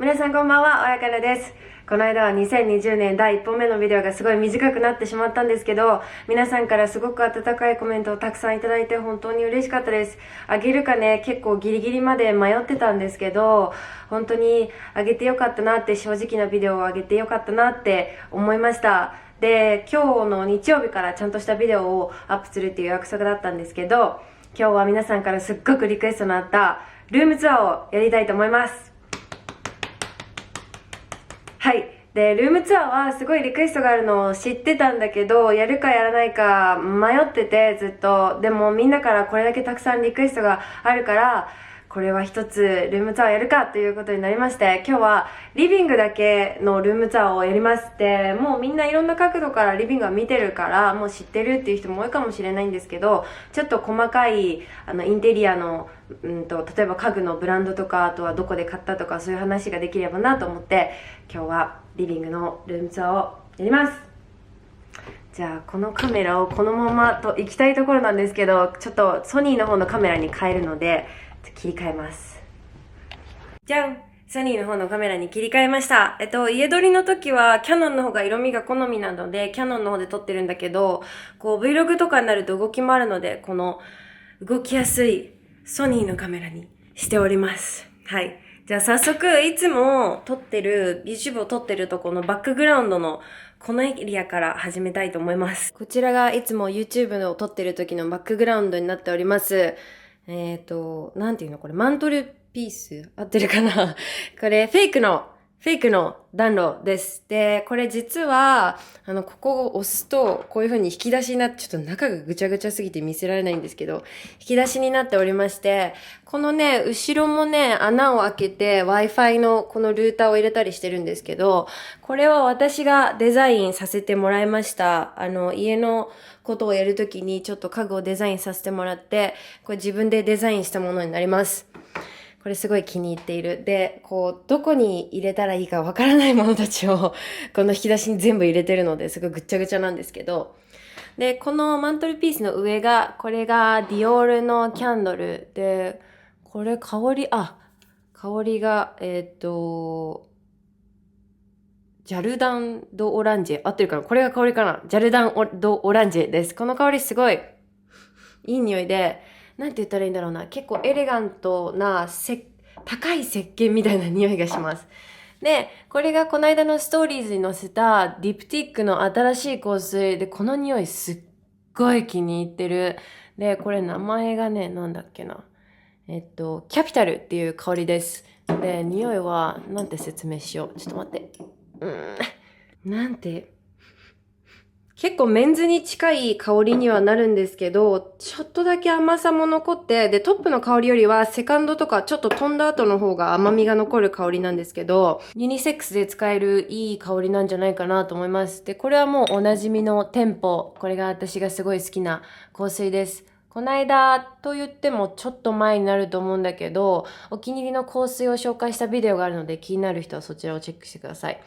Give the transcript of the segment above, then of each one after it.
皆さんこんばんは、親からです。この間は2020年第1本目のビデオがすごい短くなってしまったんですけど、皆さんからすごく温かいコメントをたくさんいただいて本当に嬉しかったです。あげるかね、結構ギリギリまで迷ってたんですけど、本当にあげてよかったなって、正直なビデオをあげてよかったなって思いました。で、今日の日曜日からちゃんとしたビデオをアップするっていう約束だったんですけど、今日は皆さんからすっごくリクエストのあったルームツアーをやりたいと思います。はい。で、ルームツアーはすごいリクエストがあるのを知ってたんだけど、やるかやらないか迷っててずっと。でもみんなからこれだけたくさんリクエストがあるから、これは一つルームツアーやるかということになりまして、今日はリビングだけのルームツアーをやります。で、もうみんないろんな角度からリビングは見てるから、もう知ってるっていう人も多いかもしれないんですけど、ちょっと細かいインテリアの例えば家具のブランドとか、あとはどこで買ったとか、そういう話ができればなと思って、今日はリビングのルームツアーをやります。じゃあこのカメラをこのままと行きたいところなんですけど、ちょっとソニーの方のカメラに変えるので切り替えます。じゃん、ソニーの方のカメラに切り替えました。家撮りの時はキヤノンの方が色味が好みなのでキヤノンの方で撮ってるんだけど、こう Vlog とかになると動きもあるので、この動きやすいソニーのカメラにしております。はい。じゃあ早速、いつも撮ってる、YouTube を撮ってるとこのバックグラウンドのこのエリアから始めたいと思います。こちらがいつも YouTube を撮ってる時のバックグラウンドになっております。なんていうのこれ、マントルピース合ってるかなこれ、フェイクの暖炉です。で、これ実は、ここを押すと、こういう風に引き出しになって、ちょっと中がぐちゃぐちゃすぎて見せられないんですけど、引き出しになっておりまして、このね、後ろもね、穴を開けて Wi-Fi のこのルーターを入れたりしてるんですけど、これは私がデザインさせてもらいました。家のことをやるときにちょっと家具をデザインさせてもらって、これ自分でデザインしたものになります。これすごい気に入っている。で、こう、どこに入れたらいいかわからないものたちを、この引き出しに全部入れてるので、すごいぐっちゃぐちゃなんですけど。で、このマントルピースの上が、これがディオールのキャンドル。で、これ香りが、ジャルダンドオランジェ。合ってるかな？これが香りかな？ジャルダンドオランジェです。この香りすごいいい匂いで、なんて言ったらいいんだろうな。結構エレガントな、高い石鹸みたいな匂いがします。で、これがこの間のストーリーズに載せたディプティックの新しい香水で、この匂いすっごい気に入ってる。で、これ名前がね、なんだっけな。キャピタルっていう香りです。で、匂いは、なんて説明しよう。ちょっと待って。結構メンズに近い香りにはなるんですけど、ちょっとだけ甘さも残って、で、トップの香りよりはセカンドとかちょっと飛んだ後の方が甘みが残る香りなんですけど、ユニセックスで使えるいい香りなんじゃないかなと思います。で、これはもうおなじみのテンポ。これが私がすごい好きな香水です。この間と言ってもちょっと前になると思うんだけど、お気に入りの香水を紹介したビデオがあるので気になる人はそちらをチェックしてください。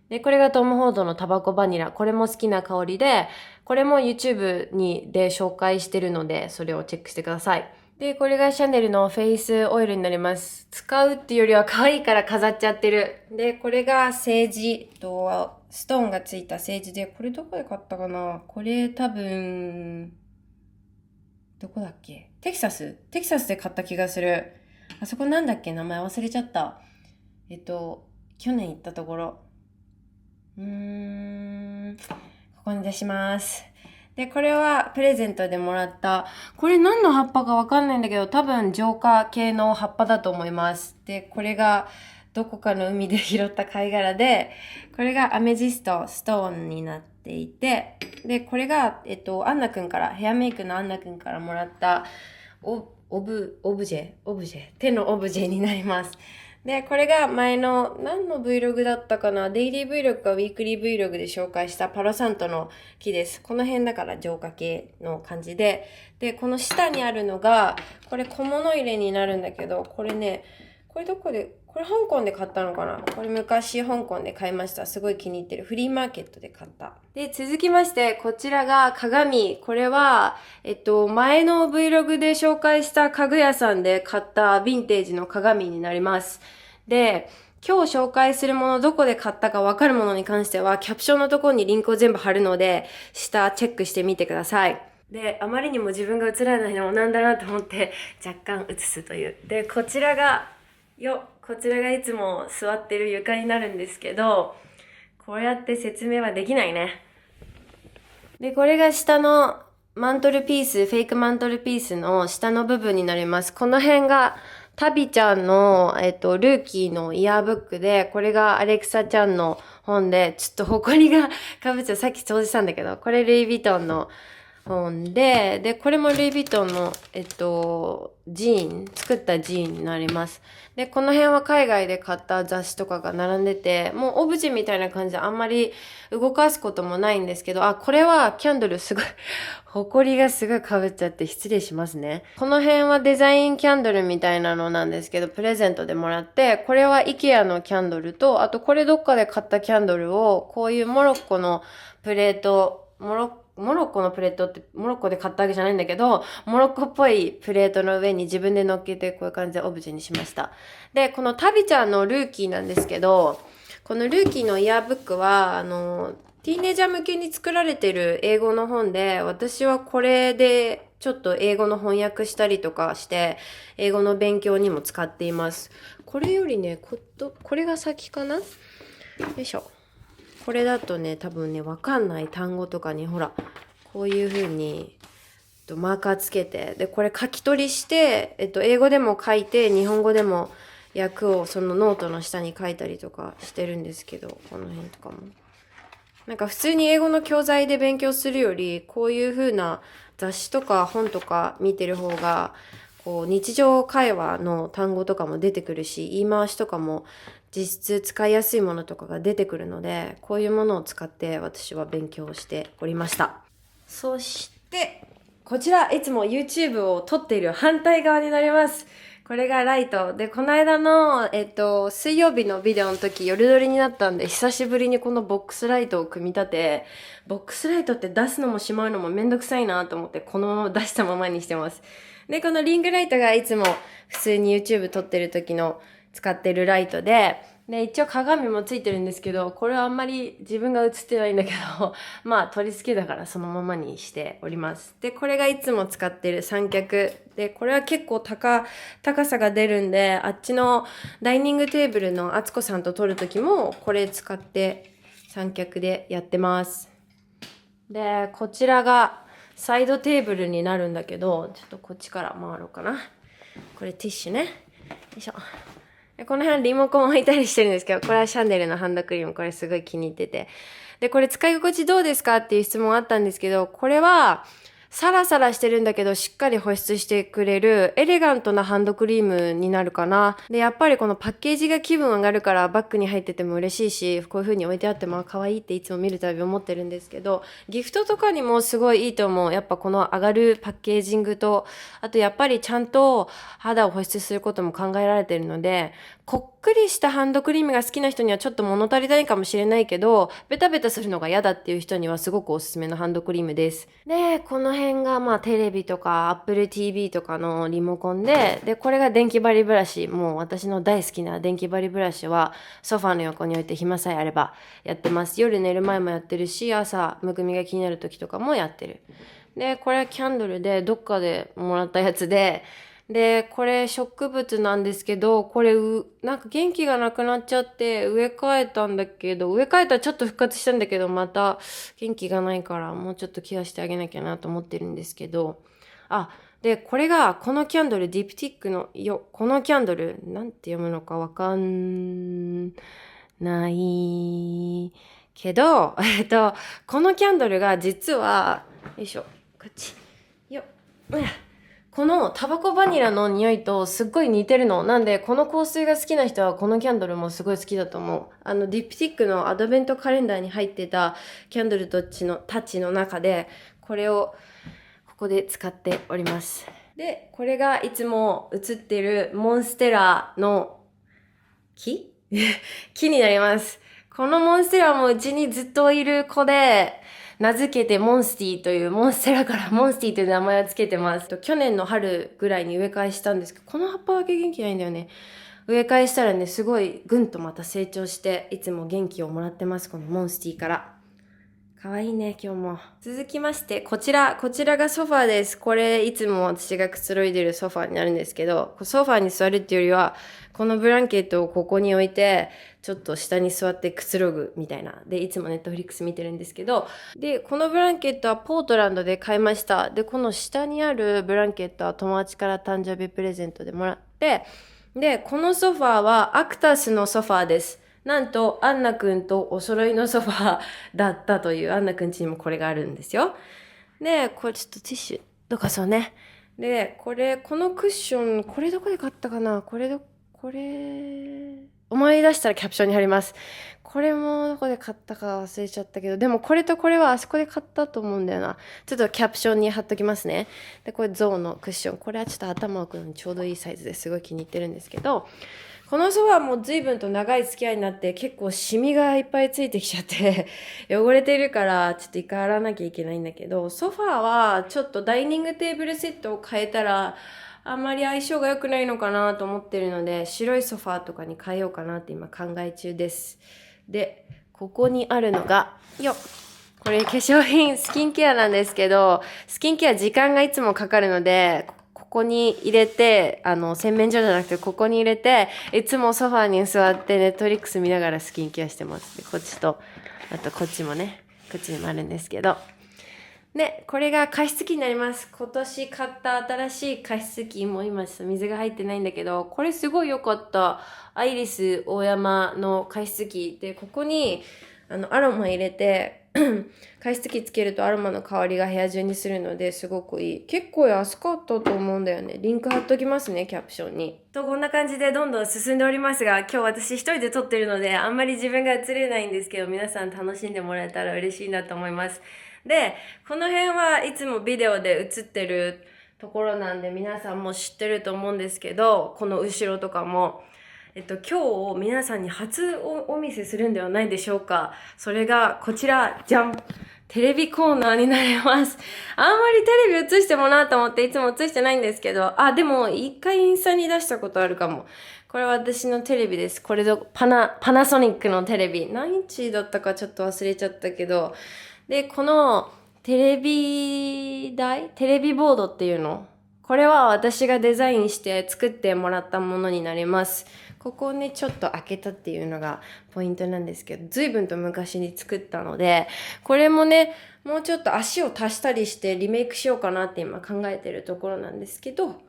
で、これがトム・フォードのタバコバニラ。これも好きな香りで、これも YouTube で紹介してるので、それをチェックしてください。で、これがシャネルのフェイスオイルになります。使うっていうよりは可愛いから飾っちゃってる。で、これがセージと、ストーンがついたセージで、これどこで買ったかな？これ多分、どこだっけ？テキサスで買った気がする。あそこなんだっけ？名前忘れちゃった。去年行ったところ。ここに出します。で、これはプレゼントでもらった。これ何の葉っぱかわかんないんだけど、多分浄化系の葉っぱだと思います。で、これがどこかの海で拾った貝殻で、これがアメジスト、ストーンになっていて、で、これが、アンナくんから、ヘアメイクのアンナくんからもらった、オブジェ、手のオブジェになります。で、これが前の何の Vlog だったかな、デイリー Vlog かウィークリー Vlog で紹介したパロサントの木です。この辺だから浄化系の感じで。で、この下にあるのが、これ小物入れになるんだけど、これね、これどこで、これ香港で買ったのかな？これ昔香港で買いました。すごい気に入ってる。フリーマーケットで買った。で、続きまして、こちらが鏡。これは、前の Vlog で紹介した家具屋さんで買ったヴィンテージの鏡になります。で、今日紹介するものどこで買ったかわかるものに関しては、キャプションのところにリンクを全部貼るので、下チェックしてみてください。で、あまりにも自分が映らないのもなんだなと思って、若干映すという。で、こちらがいつも座ってる床になるんですけど、こうやって説明はできないね。で、これが下のマントルピース、フェイクマントルピースの下の部分になります。この辺がタビちゃんの、ルーキーのイヤーブックで、これがアレクサちゃんの本で、ちょっと埃がかぶっちゃう。さっき掃除したんだけど、これルイ・ヴィトンの本で、これもルイ・ヴィトンの、作ったジーンになります。で、この辺は海外で買った雑誌とかが並んでて、もうオブジェみたいな感じであんまり動かすこともないんですけど、これはキャンドルすごい、埃がすごい被っちゃって失礼しますね。この辺はデザインキャンドルみたいなのなんですけど、プレゼントでもらって、これは IKEA のキャンドルと、あとこれどっかで買ったキャンドルを、こういうモロッコのプレート、モロッコのプレートってモロッコで買ったわけじゃないんだけど、モロッコっぽいプレートの上に自分で乗っけてこういう感じでオブジェにしました。で、このタビちゃんのルーキーなんですけど、このルーキーのイヤーブックは、ティーネイジャー向けに作られてる英語の本で、私はこれでちょっと英語の翻訳したりとかして、英語の勉強にも使っています。これよりね、これが先かな？よいしょ。これだとね、多分ね、わかんない単語とかに、ほら、こういう風に、マーカーつけて、で、これ書き取りして、英語でも書いて、日本語でも訳をそのノートの下に書いたりとかしてるんですけど、この辺とかも。なんか普通に英語の教材で勉強するより、こういう風な雑誌とか本とか見てる方が、こう日常会話の単語とかも出てくるし、言い回しとかも実質使いやすいものとかが出てくるので、こういうものを使って私は勉強しておりました。そして、こちらいつも YouTube を撮っている反対側になります。これがライト。で、この間の、水曜日のビデオの時夜撮りになったんで、久しぶりにこのボックスライトを組み立て、ボックスライトって出すのもしまうのもめんどくさいなと思って、このまま出したままにしてます。で、このリングライトがいつも普通に YouTube 撮ってる時の使ってるライトで、一応鏡もついてるんですけど、これはあんまり自分が映ってないんだけど、まあ取り付けだからそのままにしております。で、これがいつも使ってる三脚。で、これは結構高さが出るんで、あっちのダイニングテーブルのあつこさんと撮るときも、これ使って三脚でやってます。で、こちらがサイドテーブルになるんだけど、ちょっとこっちから回ろうかな。これティッシュね。よいしょ。この辺リモコン置いたりしてるんですけど、これはシャンデルのハンドクリーム、これすごい気に入ってて。で、これ使い心地どうですかっていう質問あったんですけど、これは、サラサラしてるんだけど、しっかり保湿してくれる、エレガントなハンドクリームになるかな。で、やっぱりこのパッケージが気分上がるからバッグに入ってても嬉しいし、こういう風に置いてあっても可愛いっていつも見るたび思ってるんですけど、ギフトとかにもすごいいいと思う。やっぱこの上がるパッケージングと、あとやっぱりちゃんと肌を保湿することも考えられてるので、こっくりしたハンドクリームが好きな人にはちょっと物足りないかもしれないけど、ベタベタするのが嫌だっていう人にはすごくおすすめのハンドクリームです。で、この辺がまあテレビとか Apple TV とかのリモコンで、これが電気針ブラシ。もう私の大好きな電気針ブラシはソファーの横に置いて暇さえあればやってます。夜寝る前もやってるし、朝むくみが気になる時とかもやってる。で、これはキャンドルでどっかでもらったやつで、これ植物なんですけど、これなんか元気がなくなっちゃって植え替えたんだけど、植え替えたらちょっと復活したんだけど、また元気がないからもうちょっとケアしてあげなきゃなと思ってるんですけど、で、これが、このキャンドル、ディプティックの、このキャンドル、なんて読むのかわかんないけど、このキャンドルが実は、よいしょ、こっち、このタバコバニラの匂いとすっごい似てるの。なんで、この香水が好きな人はこのキャンドルもすごい好きだと思う。ディプティックのアドベントカレンダーに入ってたキャンドルタッチの中で、これをここで使っております。で、これがいつも映ってるモンステラの木木になります。このモンステラもうちにずっといる子で、名付けてモンスティという、モンステラからモンスティという名前をつけてます。去年の春ぐらいに植え替えしたんですけど、この葉っぱだけ元気ないんだよね。植え替えしたらね、すごいぐんとまた成長して、いつも元気をもらってます。このモンスティから。かわいいね、今日も。続きまして、こちらがソファーです。これ、いつも私がくつろいでるソファーになるんですけど、ソファーに座るっていうよりは、このブランケットをここに置いて、ちょっと下に座ってくつろぐみたいな。で、いつもネットフリックス見てるんですけど、で、このブランケットはポートランドで買いました。で、この下にあるブランケットは友達から誕生日プレゼントでもらって、で、このソファーはアクタスのソファーです。なんと、アンナくんとお揃いのソファーだったという、アンナくん家にもこれがあるんですよ。で、これちょっとティッシュ、どかそうね。で、このクッション、これどこで買ったかな、これ、思い出したらキャプションに貼ります。これもどこで買ったか忘れちゃったけど、でもこれとこれはあそこで買ったと思うんだよな。ちょっとキャプションに貼っときますね。で、これゾウのクッション。これはちょっと頭を置くのにちょうどいいサイズですごい気に入ってるんですけど、このソファーも随分と長い付き合いになって結構シミがいっぱいついてきちゃって汚れてるからちょっと一回洗わなきゃいけないんだけど、ソファーはちょっとダイニングテーブルセットを変えたらあんまり相性が良くないのかなと思ってるので、白いソファーとかに変えようかなって今考え中です。で、ここにあるのが、これ化粧品、スキンケアなんですけど、スキンケア時間がいつもかかるので、ここに入れて、洗面所じゃなくてここに入れて、いつもソファーに座ってネットフリックス見ながらスキンケアしてます。でこっちと、あとこっちもね、こっちにもあるんですけど。ね、これが加湿器になります。今年買った新しい加湿器も今水が入ってないんだけど、これすごい良かった。アイリス大山の加湿器で、ここにアロマ入れて加湿器つけるとアロマの香りが部屋中にするのですごくいい。結構安かったと思うんだよね。リンク貼っときますね、キャプションに。と、こんな感じでどんどん進んでおりますが、今日私一人で撮ってるのであんまり自分が映れないんですけど、皆さん楽しんでもらえたら嬉しいなと思います。で、この辺はいつもビデオで映ってるところなんで皆さんも知ってると思うんですけど、この後ろとかも。今日皆さんに初お見せするんではないでしょうか。それがこちら、じゃん！テレビコーナーになります。あんまりテレビ映してもなと思っていつも映してないんですけど、でも一回インスタに出したことあるかも。これは私のテレビです。これパナソニックのテレビ。何インチだったかちょっと忘れちゃったけど。で、このテレビボードっていうの。これは私がデザインして作ってもらったものになります。ここをね、ちょっと開けたっていうのがポイントなんですけど、随分と昔に作ったので、これもね、もうちょっと足を足したりしてリメイクしようかなって今考えてるところなんですけど、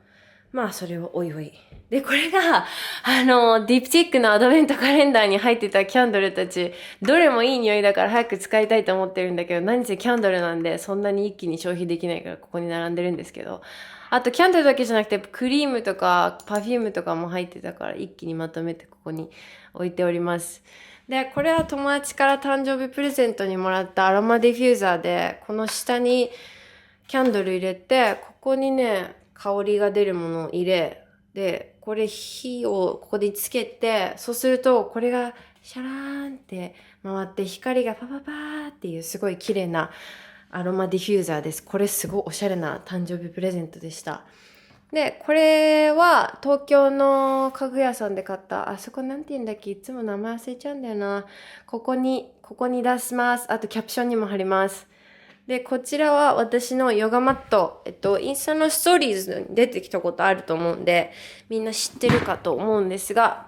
まあそれをおいおい。で、これが、ディプティックのアドベントカレンダーに入ってたキャンドルたち、どれもいい匂いだから早く使いたいと思ってるんだけど、何せキャンドルなんでそんなに一気に消費できないからここに並んでるんですけど、あとキャンドルだけじゃなくてクリームとかパフュームとかも入ってたから一気にまとめてここに置いております。で、これは友達から誕生日プレゼントにもらったアロマディフューザーで、この下にキャンドル入れて、ここにね、香りが出るものを入れ、で、これ火をここでつけて、そうするとこれがシャラーンって回って光がパパパーっていうすごい綺麗なアロマディフューザーです。これすごいおしゃれな誕生日プレゼントでした。で、これは東京の家具屋さんで買った、あそこなんて言うんだっけ、いつも名前忘れちゃうんだよな。ここに出します。あとキャプションにも貼ります。で、こちらは私のヨガマット。インスタのストーリーズに出てきたことあると思うんで、みんな知ってるかと思うんですが、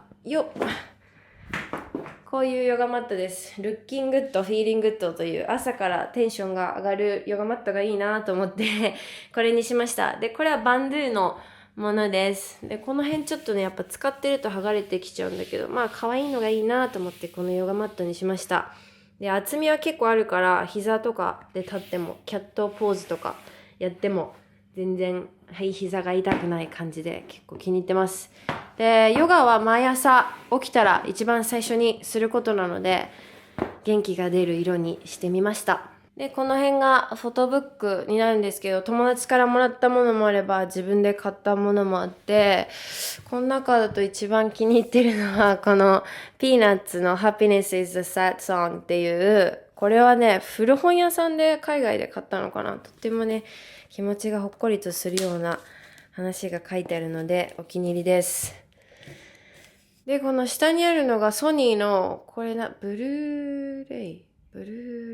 こういうヨガマットです。ルッキングッド、フィーリングッドという朝からテンションが上がるヨガマットがいいなと思ってこれにしました。で、これはバンドゥのものです。で、この辺ちょっとね、やっぱ使ってると剥がれてきちゃうんだけど、まあ可愛いのがいいなと思ってこのヨガマットにしました。で、厚みは結構あるから、膝とかで立っても、キャットポーズとかやっても、全然、膝が痛くない感じで結構気に入ってます。で、ヨガは毎朝起きたら一番最初にすることなので、元気が出る色にしてみました。で、この辺がフォトブックになるんですけど、友達からもらったものもあれば、自分で買ったものもあって、この中だと一番気に入ってるのは、このピーナッツの Happiness is a Sad Song っていう、これはね、古本屋さんで海外で買ったのかな。とってもね、気持ちがほっこりとするような話が書いてあるので、お気に入りです。で、この下にあるのがソニーの、これブルー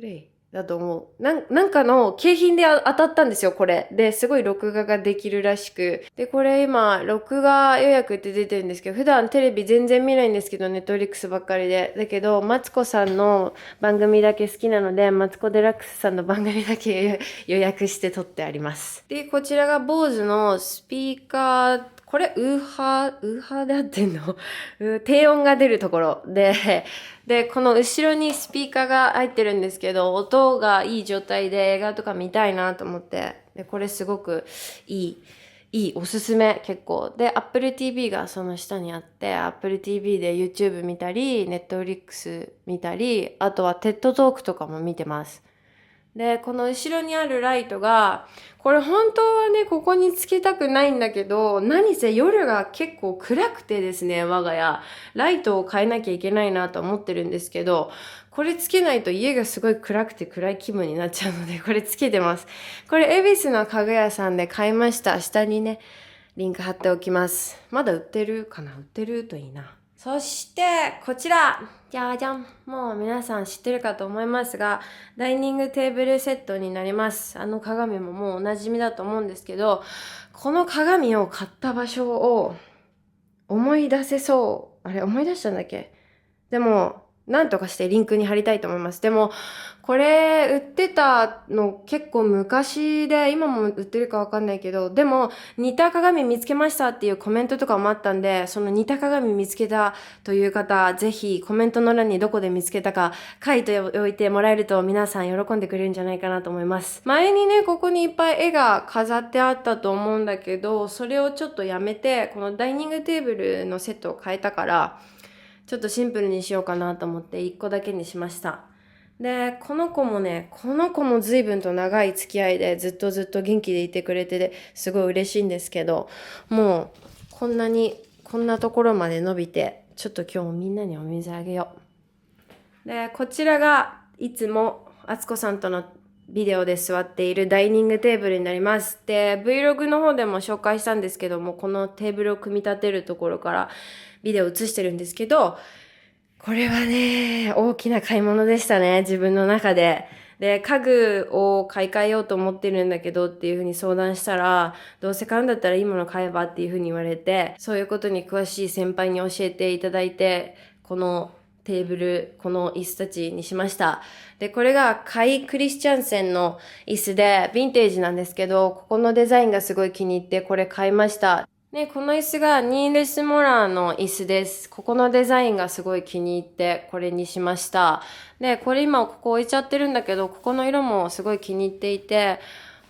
レイだと思う。なんかの景品で当たったんですよ、これ。で、すごい録画ができるらしく。で、これ今、録画予約って出てるんですけど、普段テレビ全然見ないんですけど、ネットフリックスばっかりで。だけど、マツコさんの番組だけ好きなので、マツコデラックスさんの番組だけ予約して撮ってあります。で、こちらが坊主のスピーカー、これ、ウーハーで合ってんの低音が出るところで、この後ろにスピーカーが入ってるんですけど、音がいい状態で映画とか見たいなと思って、で、これすごくいい、おすすめ、結構。で、Apple TV がその下にあって、Apple TV で YouTube 見たり、Netflix 見たり、あとは TED トークとかも見てます。で、この後ろにあるライトが、これ本当はね、ここにつけたくないんだけど、何せ夜が結構暗くてですね、我が家。ライトを変えなきゃいけないなと思ってるんですけど、これつけないと家がすごい暗くて暗い気分になっちゃうので、これつけてます。これ、恵比寿の家具屋さんで買いました。下にね、リンク貼っておきます。まだ売ってるかな？売ってるといいな。そして、こちら。じゃじゃん。もう皆さん知ってるかと思いますが、ダイニングテーブルセットになります。あの鏡ももうお馴染みだと思うんですけど、この鏡を買った場所を思い出せそう。あれ、思い出したんだっけ？でも、なんとかしてリンクに貼りたいと思います。でも、これ売ってたの結構昔で、今も売ってるかわかんないけど、でも似た鏡見つけましたっていうコメントとかもあったんで、その似た鏡見つけたという方、ぜひコメントの欄にどこで見つけたか書いておいてもらえると皆さん喜んでくれるんじゃないかなと思います。前にね、ここにいっぱい絵が飾ってあったと思うんだけど、それをちょっとやめて、このダイニングテーブルのセットを変えたから、ちょっとシンプルにしようかなと思って1個だけにしました。で、この子も随分と長い付き合いでずっと元気でいてくれてすごい嬉しいんですけど、もうこんなところまで伸びて、ちょっと今日みんなにお水あげよう。で、こちらがいつもあつこさんとのビデオで座っているダイニングテーブルになります。で、Vlog の方でも紹介したんですけども、このテーブルを組み立てるところからビデオ映してるんですけど、これはね、大きな買い物でしたね、自分の中で。で、家具を買い替えようと思ってるんだけどっていうふうに相談したら、どうせ買うんだったらいいもの買えばっていうふうに言われて、そういうことに詳しい先輩に教えていただいて、このテーブル、この椅子たちにしました。で、これがカイ・クリスチャンセンの椅子で、ヴィンテージなんですけど、ここのデザインがすごい気に入ってこれ買いました。で、この椅子がニーレスモラーの椅子です。ここのデザインがすごい気に入ってこれにしました。で、これ今ここ置いちゃってるんだけど、ここの色もすごい気に入っていて、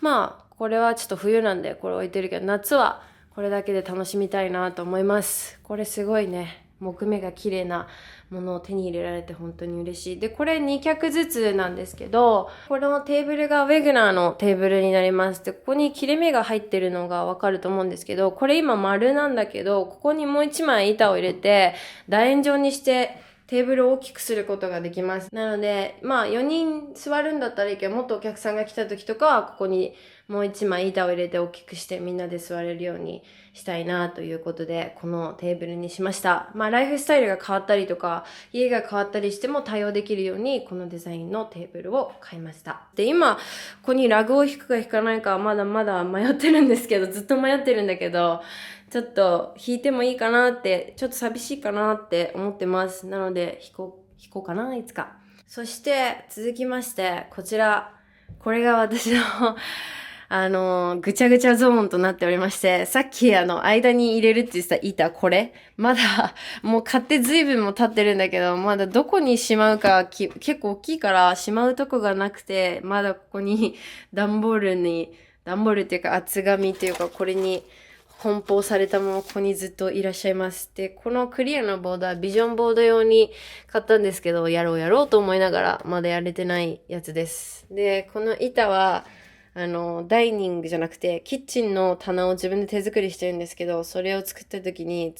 まあ、これはちょっと冬なんでこれ置いてるけど、夏はこれだけで楽しみたいなと思います。これすごいね、木目が綺麗なものを手に入れられて本当に嬉しい。で、これ2脚ずつなんですけど、このテーブルがウェグナーのテーブルになります。で、ここに切れ目が入ってるのがわかると思うんですけど、これ今丸なんだけど、ここにもう1枚板を入れて、楕円状にしてテーブルを大きくすることができます。なので、まあ4人座るんだったらいいけど、もっとお客さんが来た時とかは、ここにもう1枚板を入れて大きくしてみんなで座れるようにしたいなということで、このテーブルにしました。まあライフスタイルが変わったりとか、家が変わったりしても対応できるように、このデザインのテーブルを買いました。で、今、ここにラグを引くか引かないかはまだまだ迷ってるんですけど、ずっと迷ってるんだけど、ちょっと弾いてもいいかなって、ちょっと寂しいかなって思ってます。なので、弾こうかな、いつか。そして、続きまして、こちら。これが私のぐちゃぐちゃゾーンとなっておりまして、さっき間に入れるって言ってた板、これまだ、もう買って随分も経ってるんだけど、まだどこにしまうか、結構大きいからしまうとこがなくて、まだここに段ボールっていうか厚紙っていうか、これに梱包されたままここにずっといらっしゃいます。で、このクリアなボードはビジョンボード用に買ったんですけど、やろうと思いながらまだやれてないやつです。で、この板は、ダイニングじゃなくて、キッチンの棚を自分で手作りしてるんですけど、それを作った時に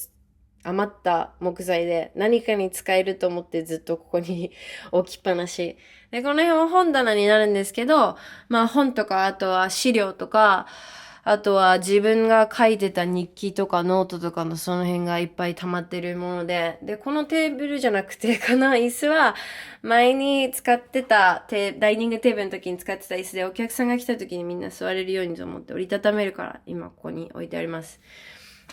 余った木材で何かに使えると思ってずっとここに置きっぱなし。で、この辺は本棚になるんですけど、まあ本とか、あとは資料とか、あとは自分が書いてた日記とかノートとかのその辺がいっぱい溜まってるもので、で、このテーブルじゃなくて、この椅子は前に使ってたダイニングテーブルの時に使ってた椅子で、お客さんが来た時にみんな座れるようにと思って折りたためるから今ここに置いてあります。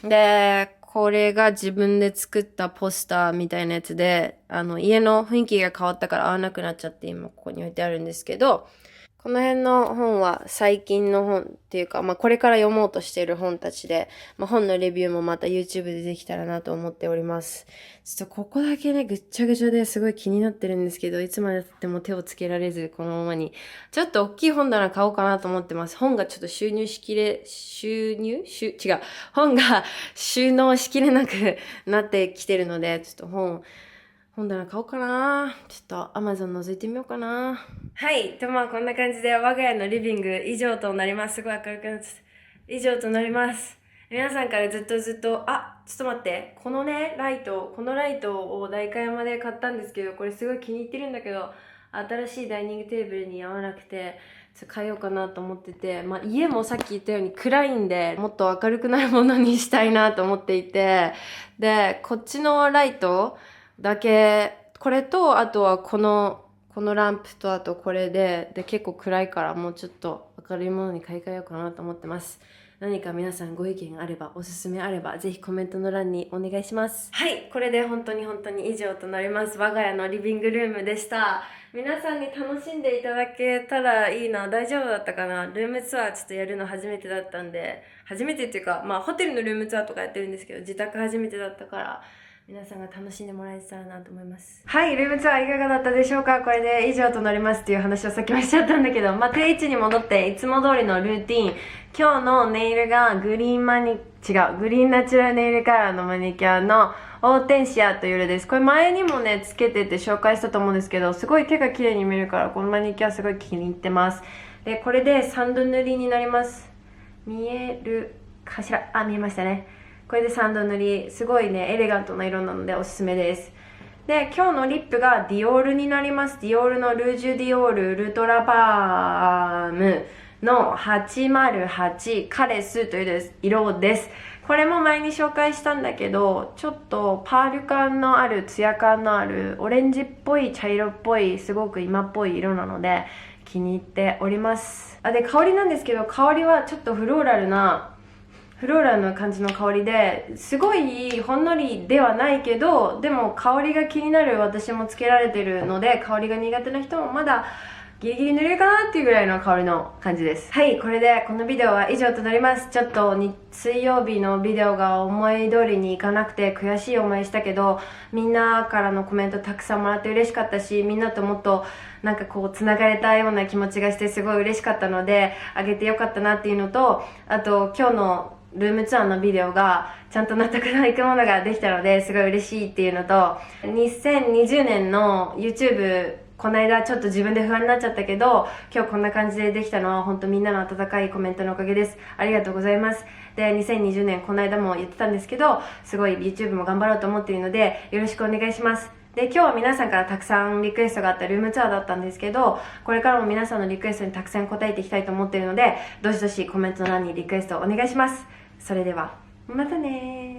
で、これが自分で作ったポスターみたいなやつで、家の雰囲気が変わったから合わなくなっちゃって今ここに置いてあるんですけど、この辺の本は最近の本っていうか、これから読もうとしている本たちで、本のレビューもまた YouTube でできたらなと思っております。ちょっとここだけね、ぐっちゃぐちゃですごい気になってるんですけど、いつまで経っても手をつけられず、このままに。ちょっと大きい本棚買おうかなと思ってます。本がちょっと本が収納しきれなくなってきてるので、ちょっと本棚買おうかな。ちょっと Amazon 覗いてみようかな。はい。こんな感じで我が家のリビング以上となります。すごい明るくなって以上となります。皆さんからずっと、ちょっと待って。このライトを代官山で買ったんですけど、これすごい気に入ってるんだけど、新しいダイニングテーブルに合わなくて、ちょっと変えようかなと思ってて、家もさっき言ったように暗いんで、もっと明るくなるものにしたいなと思っていて、で、こっちのライトだけ、これと、あとはこのランプとあとこれで結構暗いからもうちょっと明るいものに買い替えようかなと思ってます。何か皆さんご意見あれば、おすすめあれば、ぜひコメントの欄にお願いします。はい、これで本当に以上となります。我が家のリビングルームでした。皆さんに楽しんでいただけたらいいな。大丈夫だったかな。ルームツアーちょっとやるの初めてだったんで、初めてっていうか、ホテルのルームツアーとかやってるんですけど、自宅初めてだったから、皆さんが楽しんでもらえたらなと思います。はい、ルームツアーいかがだったでしょうか。これで以上となりますっていう話をさっきもしちゃったんだけど、定位置に戻っていつも通りのルーティン。今日のネイルがグリーンナチュラルネイルカラーのマニキュアのオーテンシアという色です。これ前にもね、つけてて紹介したと思うんですけど、すごい手が綺麗に見えるから、このマニキュアすごい気に入ってます。で、これで3度塗りになります。見えるかしら？見えましたね。これで3度塗り、すごいね、エレガントな色なのでおすすめです。で、今日のリップがディオールになります。ディオールのルージュディオールウルトラパームの808カレスという色です。これも前に紹介したんだけど、ちょっとパール感のある、ツヤ感のある、オレンジっぽい、茶色っぽい、すごく今っぽい色なので、気に入っております。で、香りなんですけど、香りはちょっとフローラルな感じの香りで、すごいほんのりではないけど、でも香りが気になる私もつけられてるので、香りが苦手な人もまだギリギリ塗れるかなっていうぐらいの香りの感じです。はい、これでこのビデオは以上となります。ちょっと水曜日のビデオが思い通りにいかなくて悔しい思いしたけど、みんなからのコメントたくさんもらって嬉しかったし、みんなともっとつながれたような気持ちがしてすごい嬉しかったので、あげてよかったなっていうのと、あと今日のルームツアーのビデオがちゃんと納得のいくものができたのですごい嬉しいっていうのと、2020年の YouTube この間ちょっと自分で不安になっちゃったけど、今日こんな感じでできたのは本当みんなの温かいコメントのおかげです。ありがとうございます。で、2020年この間も言ってたんですけど、すごい YouTube も頑張ろうと思っているのでよろしくお願いします。で、今日は皆さんからたくさんリクエストがあったルームツアーだったんですけど、これからも皆さんのリクエストにたくさん答えていきたいと思っているので、どしどしコメント欄にリクエストをお願いします。それではまたねー。